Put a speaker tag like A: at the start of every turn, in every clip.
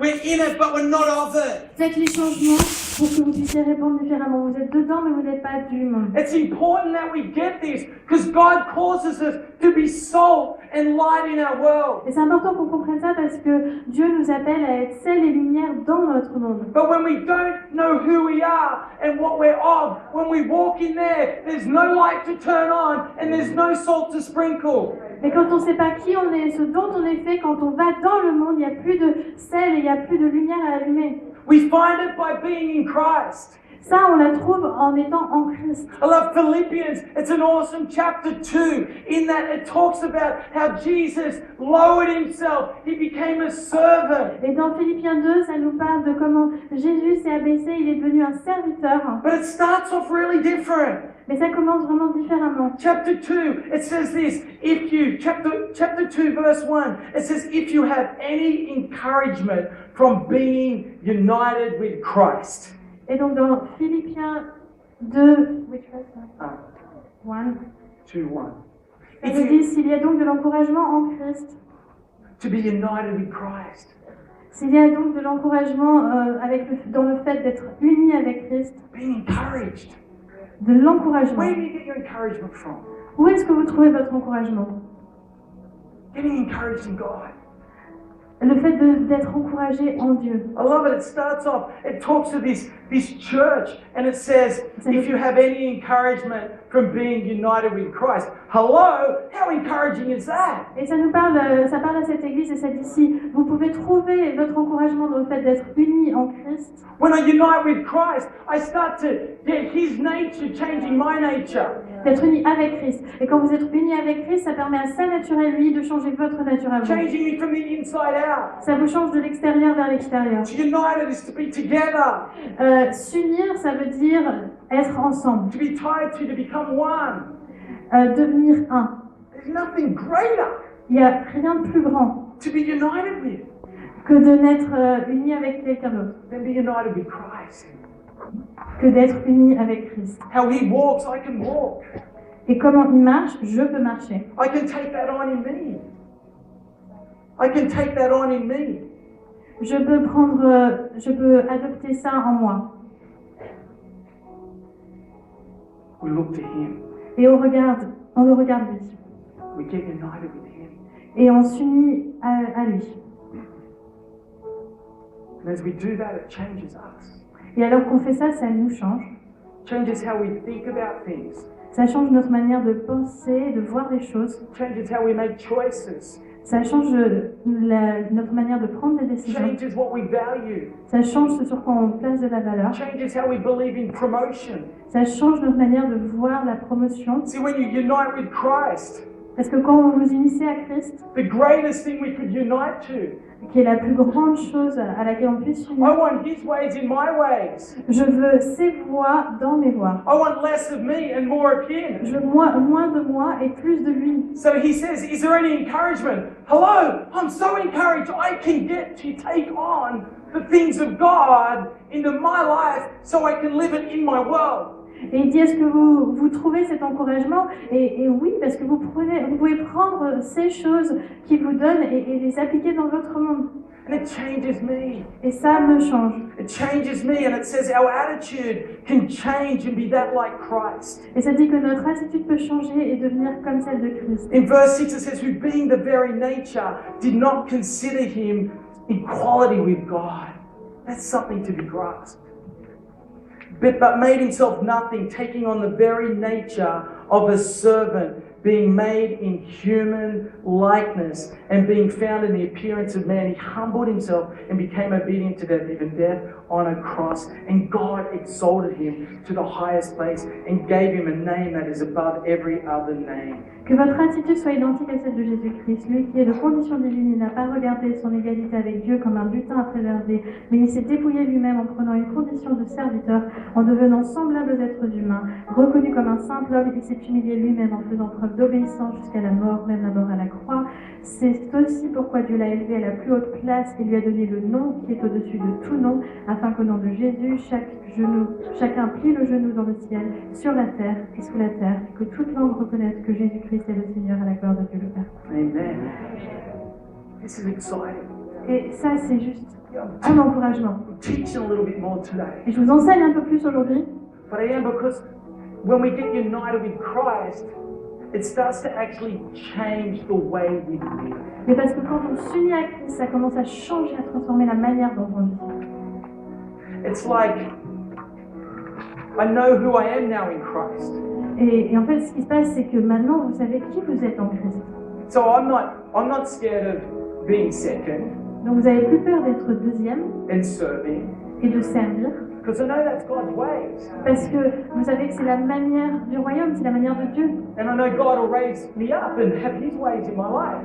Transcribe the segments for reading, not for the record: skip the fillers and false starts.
A: We're in it, but we're not of it.
B: Faites les changements pour que vous puissiez répondre différemment. Vous êtes dedans, mais vous n'êtes pas du monde.
A: It's important that we get this because God causes us to be salt and light in our world.
B: Et c'est important qu'on comprenne ça parce que Dieu nous appelle à être sel et lumière dans notre monde.
A: But when we don't know who we are and what we're of, when we walk in there, there's no light to turn on and there's no salt to sprinkle.
B: Mais quand on ne sait pas qui on est, ce dont on est fait, quand on va dans le monde, il n'y a plus de sel et il n'y a plus de lumière à allumer.
A: We find it by being in Christ.
B: Ça, on la trouve en étant en Christ.
A: I love Philippians. It's an awesome chapter 2 in that it talks about how Jesus lowered himself. He became a servant.
B: Et dans Philippiens 2, ça nous parle de comment Jésus s'est abaissé, il est devenu un serviteur.
A: But it starts off really different.
B: Mais ça commence vraiment différemment.
A: Chapter 2, it says this, chapter 2 verse 1, it says, if you have any encouragement from being united with Christ.
B: Et donc dans Philippiens 2, which verse? 1.
A: 2, 1.
B: Ça nous dit, s'il y a donc de l'encouragement en Christ,
A: To be united with Christ.
B: s'il y a donc de l'encouragement dans le fait d'être unis avec Christ,
A: Being encouraged.
B: de l'encouragement.
A: Where do you get your encouragement from?
B: Où est-ce que vous trouvez votre encouragement?
A: Getting encouraged in God.
B: Le fait d'être encouragé en Dieu.
A: I love it. It starts off, it talks to this church and it says, if you have any encouragement from being united with Christ. Hello? How encouraging is that?
B: Et ça parle à cette église et ça dit ici, vous pouvez trouver votre encouragement dans le fait d'être unis en Christ.
A: When I unite with Christ, I start to get His nature changing my nature.
B: D'être unis avec Christ. Et quand vous êtes unis avec Christ, ça permet à sa nature à lui de changer votre nature à vous.
A: Changing me from the inside out.
B: Ça vous change de l'extérieur vers l'extérieur.
A: To unite is to be together.
B: S'unir, ça veut dire être ensemble.
A: To be tied to become one.
B: Devenir un.
A: There's nothing greater.
B: Il n'y a rien de plus grand
A: To be united with.
B: que de n'être uni avec quelqu'un d'autre.
A: Than be united with Christ.
B: Que d'être uni avec Christ.
A: How He walks, I can walk.
B: Et comment il marche, je peux marcher.
A: I can take that on in me. I can take that on in me.
B: Je peux adopter ça en moi.
A: We look to Him.
B: Et on le regarde lui.
A: We get united with Him.
B: Et on s'unit à lui.
A: And as we do that, it changes us.
B: Et alors qu'on fait ça, ça nous change.
A: Changes how we think about things.
B: Ça change notre manière de penser, de voir les choses.
A: Changes how we make choices.
B: Ça change notre manière de prendre des décisions.
A: Changes what we value.
B: Ça change ce sur quoi on place de la valeur.
A: Changes how we believe in promotion.
B: Ça change notre manière de voir la promotion.
A: See, when you unite with Christ,
B: Parce que quand vous vous unissez à Christ,
A: the greatest thing we could unite to,
B: qui est la plus grande chose à laquelle on puisse
A: I
B: s'unir,
A: want His ways in my ways.
B: je veux ses voies dans mes voies.
A: I want less of me and more of Him.
B: Je veux moins de moi et plus de lui.
A: So He says, is there any encouragement? Hello, I'm so encouraged. I can get to take on the things of God into my life so I can live it in my world.
B: Et il dit, est-ce que vous trouvez cet encouragement? Et oui, parce que vous pouvez prendre ces choses qu'il vous donne et les appliquer dans votre monde.
A: And it changes me.
B: Et ça me change.
A: It changes me, and it says our attitude can change and be that like Christ.
B: Et ça dit que notre attitude peut changer et devenir comme celle de Christ.
A: In verse 6 it says, who being the very nature did not consider Him equality with God. That's something to be grasped. But made Himself nothing, taking on the very nature of a servant, being made in human likeness, and being found in the appearance of man, He humbled Himself and became obedient to death, even death on a cross. And God exalted Him to the highest place and gave Him a name that is above every other name.
B: Que votre attitude soit identique à celle de Jésus-Christ, lui qui est de condition divine, il n'a pas regardé son égalité avec Dieu comme un butin à préserver, mais il s'est dépouillé lui-même en prenant une condition de serviteur, en devenant semblable aux êtres humains. Reconnu comme un simple homme, il s'est humilié lui-même en faisant preuve d'obéissance jusqu'à la mort, même la mort à la croix. C'est aussi pourquoi Dieu l'a élevé à la plus haute place et lui a donné le nom qui est au-dessus de tout nom, afin qu'au nom de Jésus, chacun plie le genou dans le ciel, sur la terre et sous la terre, et que toute langue reconnaisse que Jésus-Christ est le Seigneur à la gloire de Dieu le Père.
A: Amen. This is exciting.
B: Et ça, c'est juste un encouragement.
A: I'm teaching a little bit more today.
B: Et je vous enseigne un peu plus aujourd'hui,
A: But I am because when we get united with Christ, it starts to actually change the way we live.
B: mais parce que quand on s'unit à Christ, ça commence à changer, à transformer la manière dont on vit.
A: It's like I know who I am now in Christ.
B: Et en fait, ce qui se passe, c'est que maintenant, vous savez qui vous êtes en Christ.
A: So I'm not scared of being second
B: Donc vous n'avez plus peur d'être deuxième
A: and serving
B: et de servir,
A: because I know that's God's ways.
B: parce que vous savez que c'est la manière du royaume, c'est la manière de Dieu.
A: And I know God will raise me up and have His ways in my life.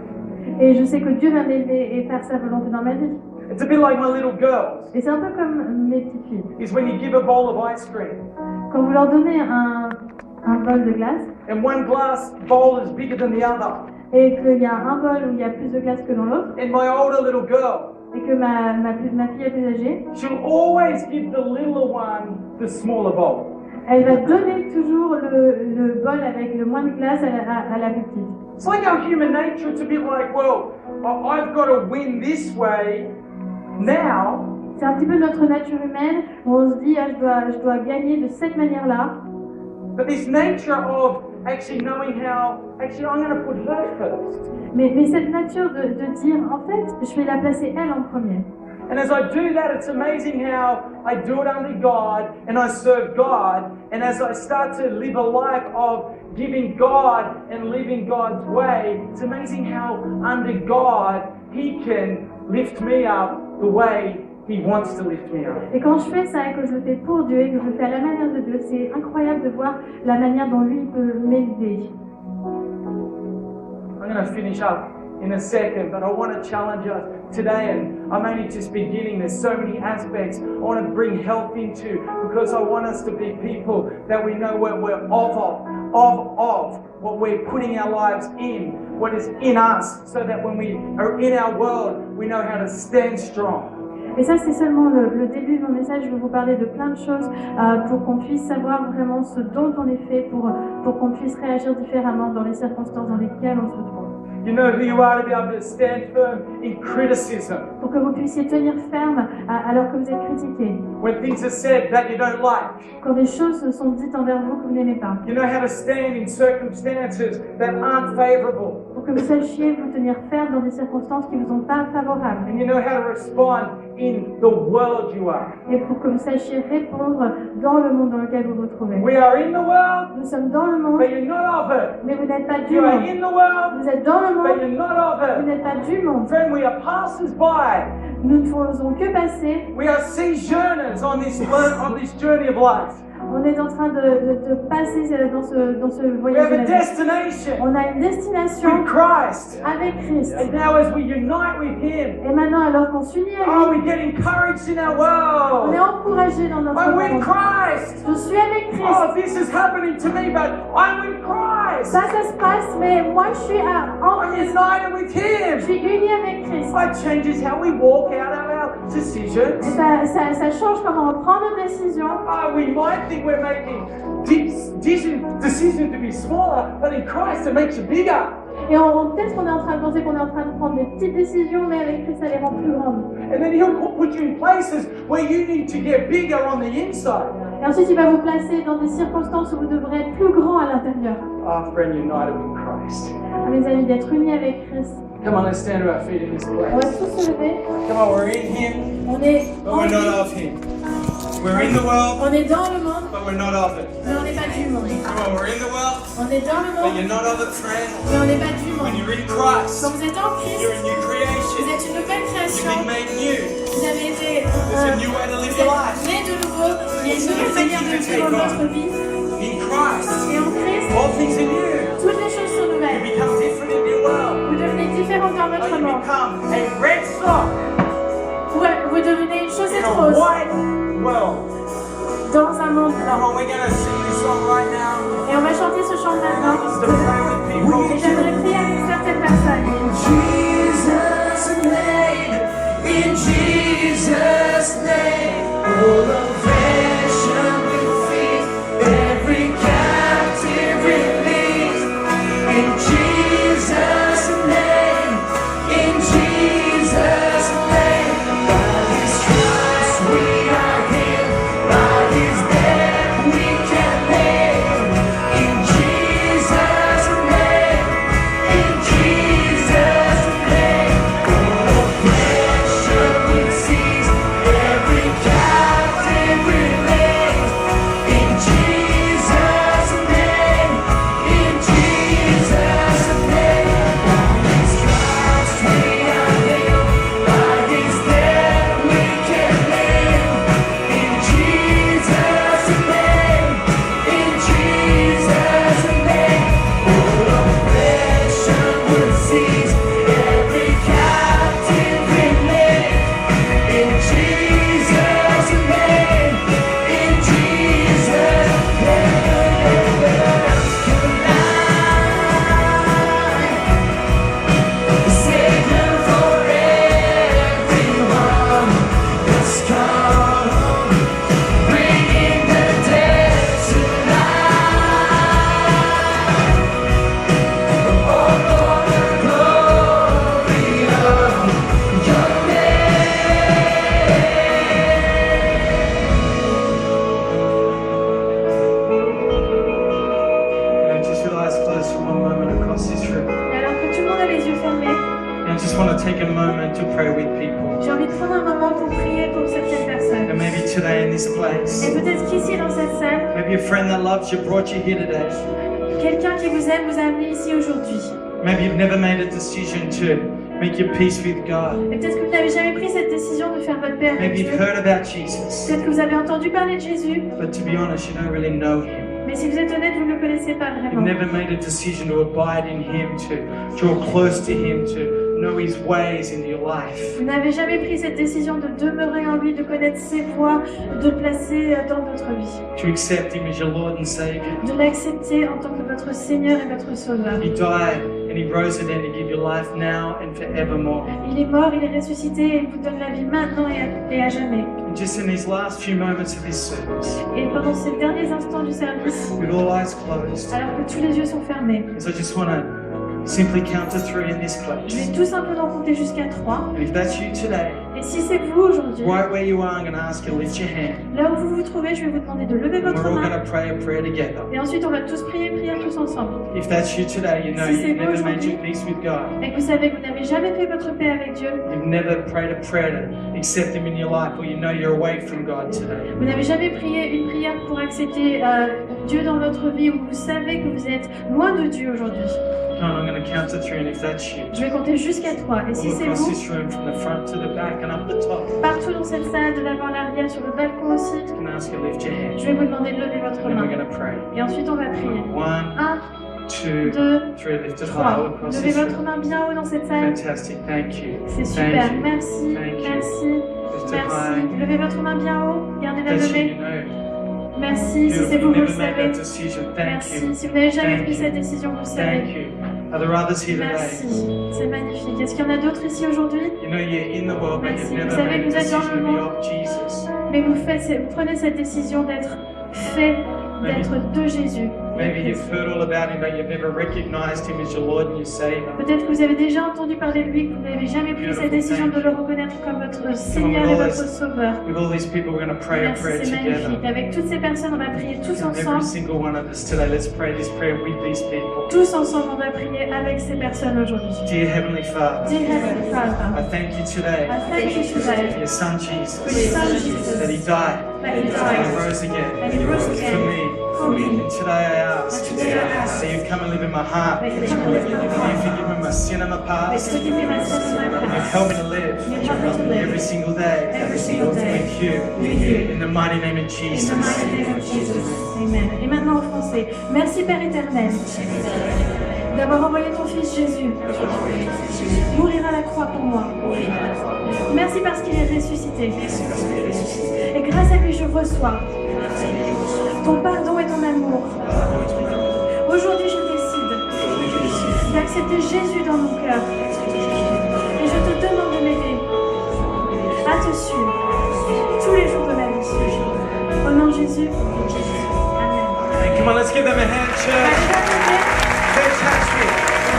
B: Et je sais que Dieu va m'aider et faire sa volonté dans ma vie.
A: It's a bit like my little girls.
B: Et c'est un peu comme mes petites filles.
A: Is when you give a bowl of ice cream
B: Quand vous leur donnez un bol de glace,
A: and one glass bowl is bigger than the other.
B: et qu'il y a un bol où il y a plus de glace que dans l'autre,
A: And my older little girl,
B: et que ma fille est plus âgée,
A: she'll always give the littler one the smaller bowl.
B: elle va donner toujours le bol avec le moins de glace à la plus petite.
A: It's like our human nature. It's a bit like, well, I've got to win this way now.
B: C'est un petit peu notre nature humaine où on se dit ah, je dois gagner de cette manière-là.
A: But this nature of actually knowing how, actually, I'm going to put her first.
B: Mais cette nature de dire en fait je vais la placer elle en premier.
A: And as I do that, it's amazing how I do it under God and I serve God. And as I start to live a life of giving God and living God's way, it's amazing how under God, He can lift me up the way He wants to lift me up.
B: Et quand je fais ça et que je le fais pour Dieu et que je le fais à la manière de Dieu, c'est incroyable de voir la manière dont lui peut m'élever.
A: I'm going to finish up in a second, but I want to challenge us today, and I'm only just beginning. There's so many aspects I want to bring health into because I want us to be people that we know what we're of what we're putting our lives in, what is in us, so that when we are in our world, we know how to stand strong.
B: Et ça, c'est seulement le début de mon message. Je vais vous parler de plein de choses pour qu'on puisse savoir vraiment ce dont on est fait, pour qu'on puisse réagir différemment dans les circonstances dans lesquelles on se trouve.
A: You know who you are to be able to stand firm in criticism.
B: Pour que vous puissiez tenir ferme alors que vous êtes critiqué.
A: When things are said that you don't like.
B: Quand des choses sont dites envers vous que vous n'aimez pas.
A: You know how to stand in circumstances that aren't favorable.
B: Pour que vous sachiez vous tenir ferme dans des circonstances qui ne vous sont pas favorables.
A: And you know how to respond in the world you are.
B: Et pour que vous sachiez répondre dans le monde dans lequel vous vous trouvez.
A: We are in the world,
B: Nous sommes dans le monde,
A: but you're not of it.
B: mais vous n'êtes pas du
A: You are
B: monde.
A: in the world,
B: Vous êtes dans le
A: but
B: monde,
A: you're not of
B: vous
A: it.
B: n'êtes pas du monde.
A: Friend, we are passers-by.
B: Nous ne faisons que passer.
A: We are sojourners on this journey of life.
B: On est en train de passer dans ce
A: We
B: voyage
A: have
B: de
A: a
B: la vie.
A: destination
B: On a une destination
A: with Christ.
B: avec Christ.
A: And now as we unite with Him,
B: Et maintenant, alors qu'on s'unit à lui,
A: we get encouraged in our
B: on est
A: world.
B: encouragé dans notre
A: I'm with
B: monde.
A: Christ.
B: Je suis avec Christ.
A: Oh, this is happening to me, but I'm with Christ.
B: Ça se passe, mais moi je suis en
A: I'm
B: Christ.
A: united with
B: Je
A: Him.
B: suis unie avec Christ.
A: It changes how we walk out of our
B: Et
A: decisions.
B: ça change comment on prend nos décisions.
A: We might think we're making decisions to be smaller, but in Christ it makes you bigger.
B: Et peut-être qu'on est en train de penser qu'on est en train de prendre des petites décisions, mais avec Christ, ça les rend plus grandes.
A: And then He'll put you in places where you need to get bigger on the inside.
B: Et ensuite, il va vous placer dans des circonstances où vous devrez être plus grand à l'intérieur.
A: Our friend, united with Christ.
B: Mes amis, d'être unis avec Christ.
A: Come on, let's stand to our feet in this
B: On va
A: place.
B: tous se lever.
A: Come on, we're in Him,
B: On est
A: but
B: en
A: we're
B: lui.
A: not of Him. We're in the world,
B: On est dans le monde,
A: but we're not of it.
B: mais on n'est pas du monde.
A: Come on, we're in the world,
B: On est dans le
A: but
B: monde,
A: you're not of it, friend.
B: mais on n'est pas du
A: When
B: monde.
A: you're in Christ,
B: Quand vous êtes en Christ,
A: you're a new
B: vous
A: creation.
B: êtes une nouvelle
A: You've
B: création.
A: been made new.
B: Vous avez été
A: There's a new way to live your life.
B: né de nouveau. Il y a une nouvelle manière de vivre votre vie.
A: In Christ,
B: Et en Christ,
A: all things are new.
B: toutes les choses sont
A: You
B: nouvelles.
A: become different in your world.
B: Vous devenez différent dans votre
A: You
B: monde.
A: become a red sock
B: Vous devenez une
A: in
B: chaussette
A: a
B: rose
A: white world.
B: dans un monde
A: Come
B: blanc.
A: on, we're going to sing this song right now.
B: Et on va chanter ce chant
A: And I
B: maintenant.
A: want us to pray with people.
B: Et j'aimerais prier avec certaines personnes.
A: Jesus' name, in Jesus' name, all oppression will cease, every captive released. In Jesus' name, by His
B: moment pour prier pour certaines personnes.
A: And maybe today in this
B: Et
A: place,
B: peut-être qu'ici, dans cette salle,
A: maybe a friend that loves you brought you here today.
B: quelqu'un qui vous aime vous a amené ici aujourd'hui.
A: Maybe you've never made a decision to make your peace with God.
B: Et peut-être que vous n'avez jamais pris cette décision de faire votre paix avec
A: Maybe
B: Dieu.
A: you've heard about Jesus,
B: Peut-être que vous avez entendu parler de Jésus,
A: but to be honest, you don't really know Him.
B: mais si vous êtes honnête, vous ne le connaissez pas
A: You've
B: vraiment.
A: never made a decision to abide in Him, to draw close to Him, to know His ways in your life.
B: Vous n'avez jamais pris cette décision de demeurer en lui, de connaître ses voies, de le placer dans votre vie,
A: To accept Him as your Lord and Savior.
B: de l'accepter en tant que votre Seigneur et votre Sauveur.
A: He died and He rose again to give you life now and forevermore.
B: Il est mort, il est ressuscité et il vous donne la vie maintenant et à jamais.
A: And just in these last few moments of this service,
B: Et pendant ces derniers instants du service,
A: with all eyes closed,
B: alors que tous les yeux sont fermés,
A: so I just want to simply count to 3 in this
B: je
A: place.
B: vais tout simplement compter jusqu'à 3.
A: And if that's you today,
B: Et si c'est vous aujourd'hui,
A: right where you are, I'm going to ask you to lift your hand.
B: là où vous vous trouvez, je vais vous demander de lever
A: And
B: votre
A: we're all
B: main.
A: going to pray a prayer together.
B: Et ensuite, on va tous prier une prière tous ensemble.
A: If that's you today, you know
B: Si c'est
A: you've
B: vous
A: never made your
B: aujourd'hui,
A: peace with God.
B: et que vous savez que vous n'avez jamais fait votre paix avec Dieu,
A: You've never prayed a prayer to accept Him in your life, or you know you're away from God today.
B: vous n'avez jamais prié une prière pour accepter Dieu dans votre vie, ou vous savez que vous êtes loin de Dieu aujourd'hui.
A: Come on, I'm going to count to 3, and if that's you,
B: Je vais compter jusqu'à 3. Et si
A: all
B: c'est
A: across
B: vous,
A: this room, from the front to the back and up the top,
B: partout dans cette salle, de l'avant à l'arrière, sur le balcon aussi,
A: I'm going to ask you to lift your hand.
B: je vais vous demander de lever votre
A: And then we're
B: main.
A: going to pray.
B: Et ensuite, on va prier.
A: 1,
B: 1,
A: 2,
B: 2,
A: 3, lift it high all
B: 3.
A: across
B: Levez
A: this
B: votre
A: room.
B: main bien haut dans cette salle.
A: Fantastic, thank you.
B: C'est
A: Thank
B: super.
A: you.
B: Merci,
A: Thank you.
B: merci,
A: Lift it
B: merci.
A: high.
B: Levez votre main bien haut. Gardez-la
A: That's you,
B: levée.
A: you know.
B: Merci. Si c'est
A: Beautiful,
B: vous,
A: you
B: vous le
A: never made
B: savez.
A: that decision. Thank you.
B: Merci. Si vous n'avez jamais
A: Thank
B: pris
A: you.
B: cette décision, vous le
A: Thank
B: savez.
A: you. Are there others here today?
B: Merci. C'est magnifique. Est-ce qu'il y en a d'autres ici aujourd'hui?
A: You know you're in the world, but
B: Merci.
A: you've
B: Vous
A: never
B: savez
A: made
B: que
A: a
B: vous êtes dans
A: decision
B: le
A: to be
B: monde.
A: of Jesus.
B: Mais vous prenez cette décision d'être fait, d'être de Jésus.
A: Maybe you've heard all about Him, but you've never recognized Him as your Lord and your Savior.
B: Peut-être que vous avez déjà entendu parler de lui, que vous n'avez jamais pris cette décision de le reconnaître comme votre Seigneur et votre Sauveur.
A: With all these people, we're going to pray a
B: Merci,
A: prayer
B: c'est magnifique.
A: together.
B: Avec toutes ces personnes, on va prier tous
A: Every
B: ensemble.
A: single one of us today, let's pray this prayer with these people.
B: Tous ensemble, on va prier avec ces personnes aujourd'hui.
A: Dear Heavenly Father,
B: Dear Heavenly
A: I
B: Father,
A: thank you today
B: I thank you today
A: for your Son
B: for your
A: Jesus,
B: Son
A: that
B: Jesus,
A: He died
B: that He
A: and He
B: died,
A: rose again
B: and He rose
A: for
B: again
A: me.
B: for me.
A: And today I ask
B: And today I ask
A: that you come and live in my heart.
B: that you come and live in my
A: You
B: heart.
A: forgive me my sin and my past.
B: Forgive me my sins and my
A: You
B: past.
A: help me to live
B: You help me to live
A: every single day
B: every single day
A: with you.
B: with you.
A: In the mighty name of
B: In
A: Jesus.
B: the mighty name of Jesus. Amen. Et maintenant en français. Merci Père éternel d'avoir envoyé ton Fils Jésus mourir à la croix pour moi. Merci parce qu'il est ressuscité. Et grâce à lui, je reçois ton pardon et ton amour. Aujourd'hui, je décide d'accepter Jésus dans mon cœur. Et je te demande de m'aider à te suivre tous les jours de ma vie. Au nom de Jésus. Amen.
A: And come on, let's give them a hand, church.
B: Allez, applaudissez.
A: Fantastic.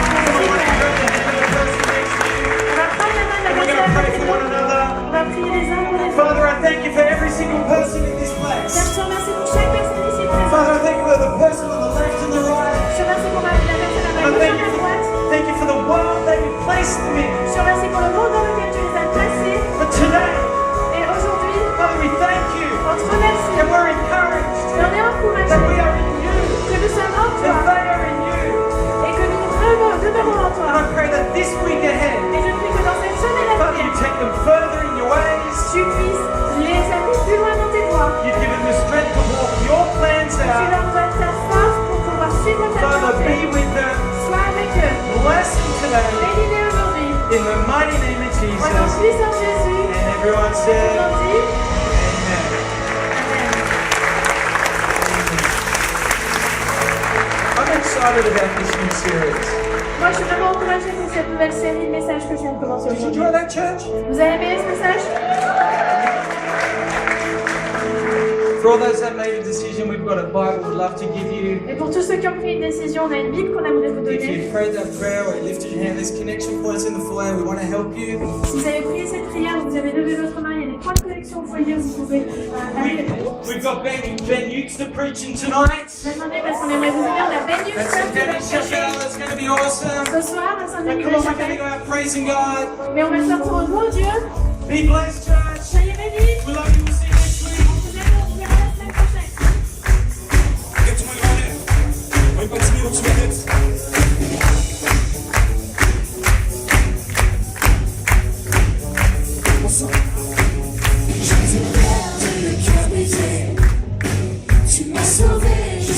A: Come on, why don't you grab the hand of the person next to you?
B: On va prendre la main de la
A: And we're
B: personne
A: going to
B: à
A: pray
B: côté de
A: for one
B: nous.
A: another.
B: On va prier les uns pour les autres.
A: Father, I thank you for every single person in this
B: Père,
A: place.
B: je te remercie pour chaque personne ici présente.
A: Father, I thank you for the person on the left and the right.
B: Je te remercie pour la personne à
A: I
B: ma gauche et à ma droite.
A: thank you for the world that you placed them in.
B: Je te remercie pour le monde dans lequel tu les as placés.
A: But today,
B: Et aujourd'hui,
A: Father, we thank you
B: on te remercie.
A: and we're encouraged
B: Et on est
A: that we
B: encouragés
A: are in you
B: que nous sommes en
A: and
B: toi
A: they are in you.
B: et que nous demeurons en
A: And
B: toi.
A: I pray that this week ahead,
B: Et je prie que dans cette semaine à
A: Father, you
B: venir,
A: take them further in your ways.
B: tu puisses les amener plus loin dans tes voies.
A: You give them the strength to walk your plans
B: Tu
A: out.
B: leur donnes ta force pour pouvoir suivre ta
A: Father,
B: volonté.
A: be with them.
B: Sois avec eux.
A: Bless them today.
B: Bénis-les aujourd'hui.
A: In the mighty name of
B: Au nom
A: Jesus.
B: puissant de Jésus.
A: And everyone
B: Tout le
A: said,
B: monde dit
A: Amen.
B: Amen.
A: I'm excited about this new series.
B: Moi, je suis vraiment encouragée pour cette nouvelle série de messages que je viens de commencer
A: Did you
B: aujourd'hui.
A: enjoy that, church?
B: Vous avez aimé ce message?
A: For all those that made a decision, we've got a Bible we'd love to give you.
B: Et pour tous ceux qui ont pris une décision, on a une Bible qu'on aimerait vous
A: If
B: donner.
A: you prayed that prayer or you lifted your hand, there's connection points in the foyer. We want to help you.
B: Si vous avez prié cette prière, vous avez levé votre main, il y a des points de connexion au foyer, vous pouvez aller.
A: We've got Ben Ukes to preaching tonight.
B: Je vais demander parce qu'on aimerait vous aider, on a Ben
A: That's
B: Newsom
A: some
B: qui va
A: Debbie Sheffield.
B: prêcher
A: That's going to be awesome.
B: ce soir à
A: Now,
B: Saint-Denis
A: come
B: de
A: on, we're going to
B: Chapelle.
A: go out praising God.
B: Mais on va sortir au nom de Dieu.
A: Be blessed, church.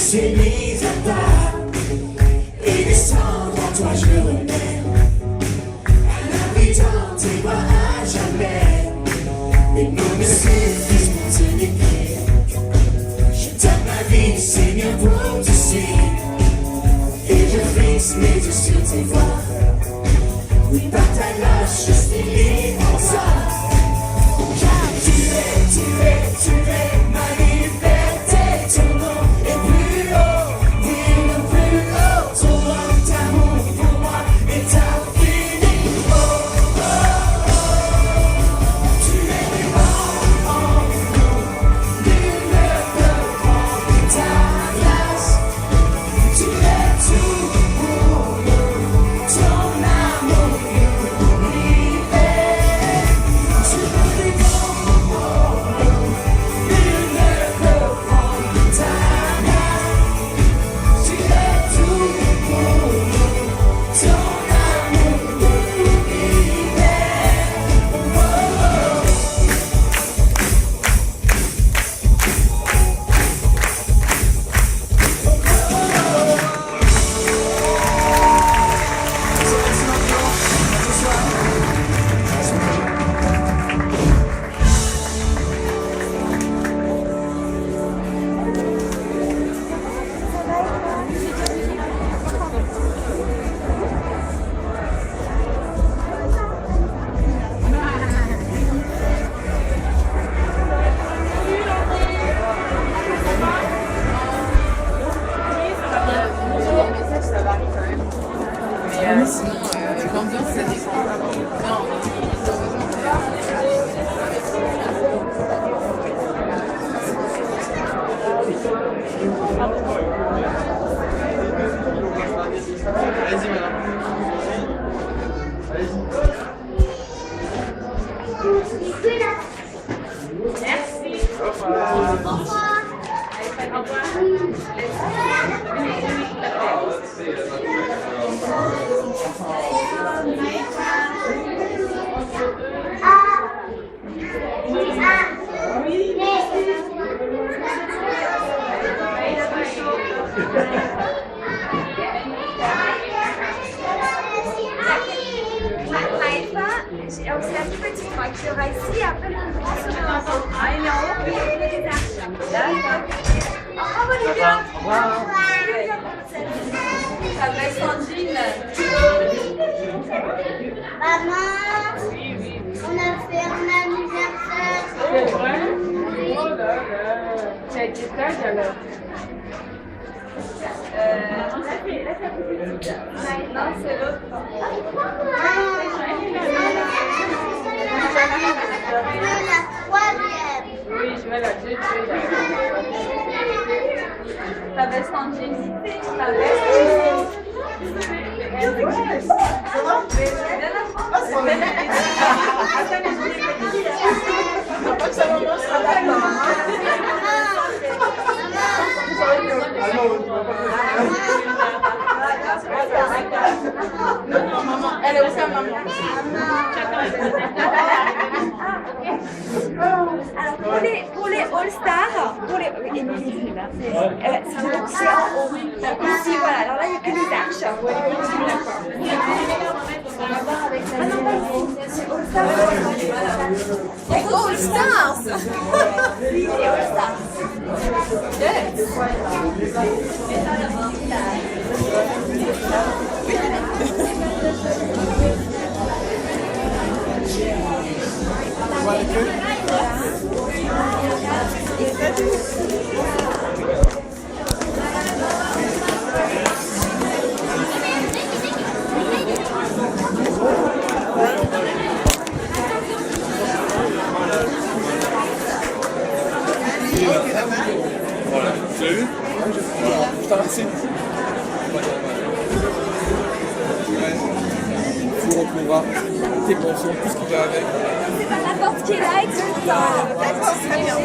C: s'est mise à table et descendre en toi je remets un abri dans tes bras à jamais. Mes mots me suffisent pour te décrire. Je donne ma vie, Seigneur, pour te suivre. Et je fixe mes yeux sur tes voies. Oui, par ta grâce, je suis libre en toi. Car tu es ma liberté. Ton nom est plus haut, oui, le plus haut. Ton nom d'amour pour moi est infini. Oh, oh, oh. Tu es en nous, nul ne peut prendre ta place. Tu es tout pour nous, ton amour nous libère. Tu me défends pour nous, nul ne peut prendre ta place. Tu es tout pour nous, ton amour nous libère. Oh, oh.
D: L'ambiance, ça dépend. Vas-y, madame.
E: Merci. Au revoir. Au C'est la plus petite moi qui sera ici, après le plus grand sera en haut et les arches. D'accord. Au revoir Olivia. Au revoir. Ça va être Sandrine.
F: Maman, on a fait un anniversaire.
E: C'est vrai? Oh là là. Tu as été sage alors?
F: Non, c'est l'autre. La troisième.
E: Oui, je vais la deuxième.
F: Ta belle Sandrine.
E: Ta belle.
D: Non, maman, elle est où sa maman?
F: Alors pour les All-Stars, pour les Émilie, c'est en haut. Ici, voilà. Alors là, il n'y a que les arches. Ah non, pas ici. C'est All-Stars.
D: All-Stars!
F: Oui, les All-Stars.
G: Voilà, tu l'as vu? Voilà, je t'en remercie. Tu retrouveras tes pensions, tout ce qui va avec.
F: C'est pas n'importe qui là,
D: D'accord, très bien.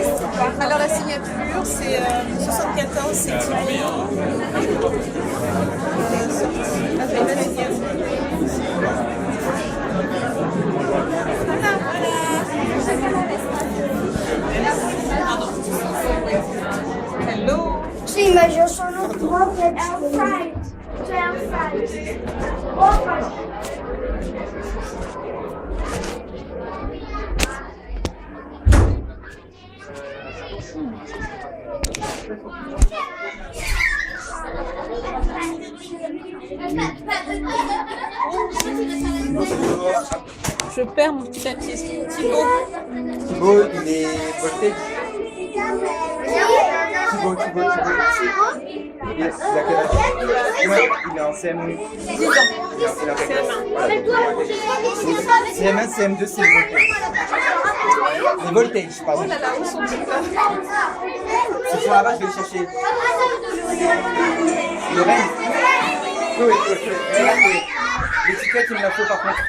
D: Alors la signature, c'est 74, c'est Thierry.
F: Tu imagines son nom
D: Je perds mon petit papier. Thibaut.
H: Thibaut, il est voltage. Thibaut. Il a quel âge? Ouais, il est en CM1.
D: 10 ans.
H: Il est en CM1, CM2, c'est voltage. C'est voltage,
D: Oh
H: pardon.
D: là là, où sont-ils là?
H: C'est sur la base, je vais le chercher. Lorraine. Chloé. L'étiquette, il me la faut par contre.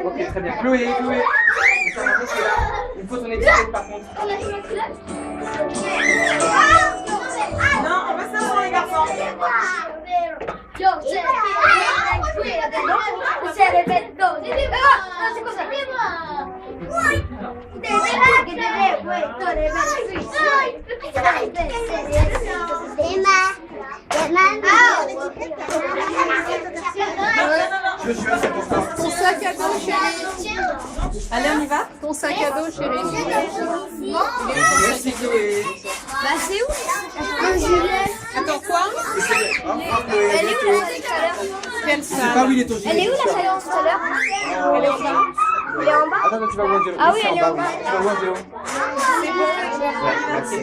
H: Ok, très bien. Chloé. Il faut ton étiquette par contre.
D: Non, on va s'asseoir les garçons. Ton sac à dos, chérie. Allez, on y va? Ton sac à dos, chérie.
H: Merci Chloé.
F: Bah c'est où?
D: Attends, quoi?
F: Elle est où la tout à l'heure?
D: Quelle
H: Je sais pas
D: salle?
H: où il est ton gilet.
F: Elle est où la faïence tout à l'heure?
D: Elle est en bas.
F: Elle est en bas?
H: Attends, tu vas où Angelo?
F: Ah oui, elle est en bas.
H: Tu vas où Angelo? Ouais, merci.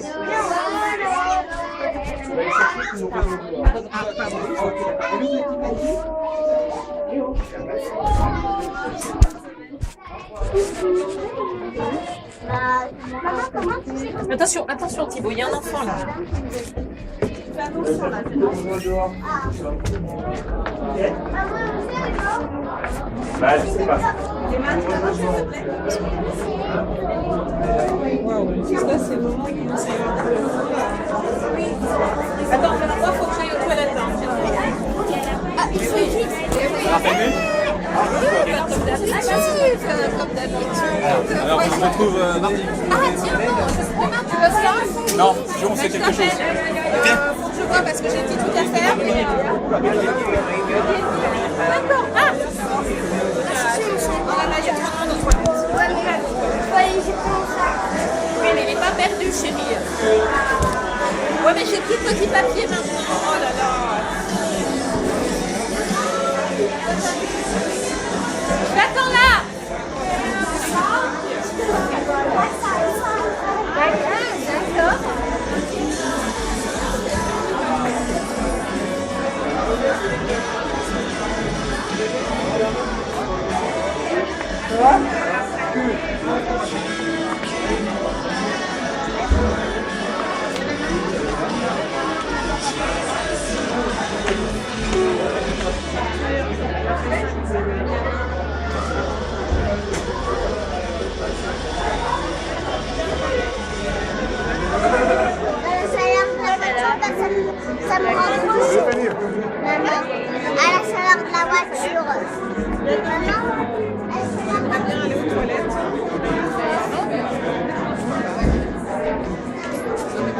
D: Attention Thibaut, il y a un enfant là.
G: Bah, je sais pas.
D: Ça, c'est le moment où il commence à y avoir un peu. Attends, moi, il faut que j'aille aux toilettes. Hein. Ah, il faut vite. Comme d'habitude.
G: Alors, on se retrouve mardi.
D: Ah, tiens, non, demain, tu vas ça?
G: Non, on sait quelque chose.
D: Faut que je vois parce que j'ai des petits trucs à faire. D'accord. Ah! Oh là là, il y a trop de monde aux toilettes. Oui, mais il n'est pas perdu, chérie. Ouais, mais j'ai plus de petits papiers maintenant. Oh là là. Je t'attends là.
F: D'accord. Ça me rend rouge. Maman, à la chaleur de la voiture. Maman,
D: J'aimerais bien aller aux toilettes.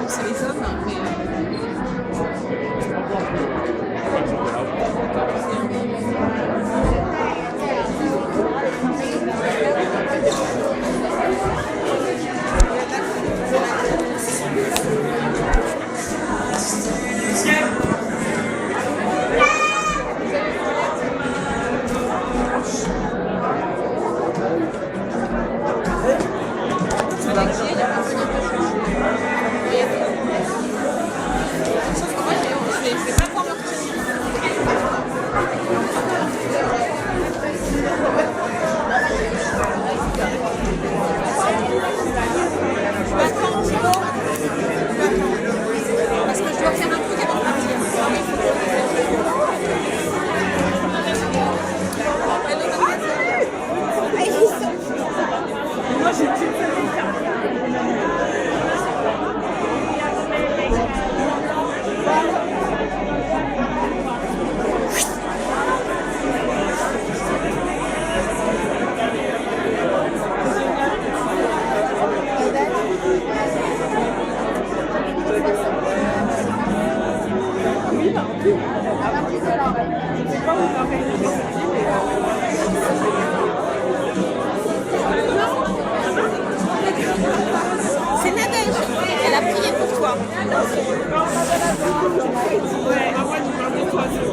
D: C'est les hommes, mais... Parce que je dois faire un truc avant de partir. Moi, j'ai C'est
I: Ouais, moi, je parle de toi.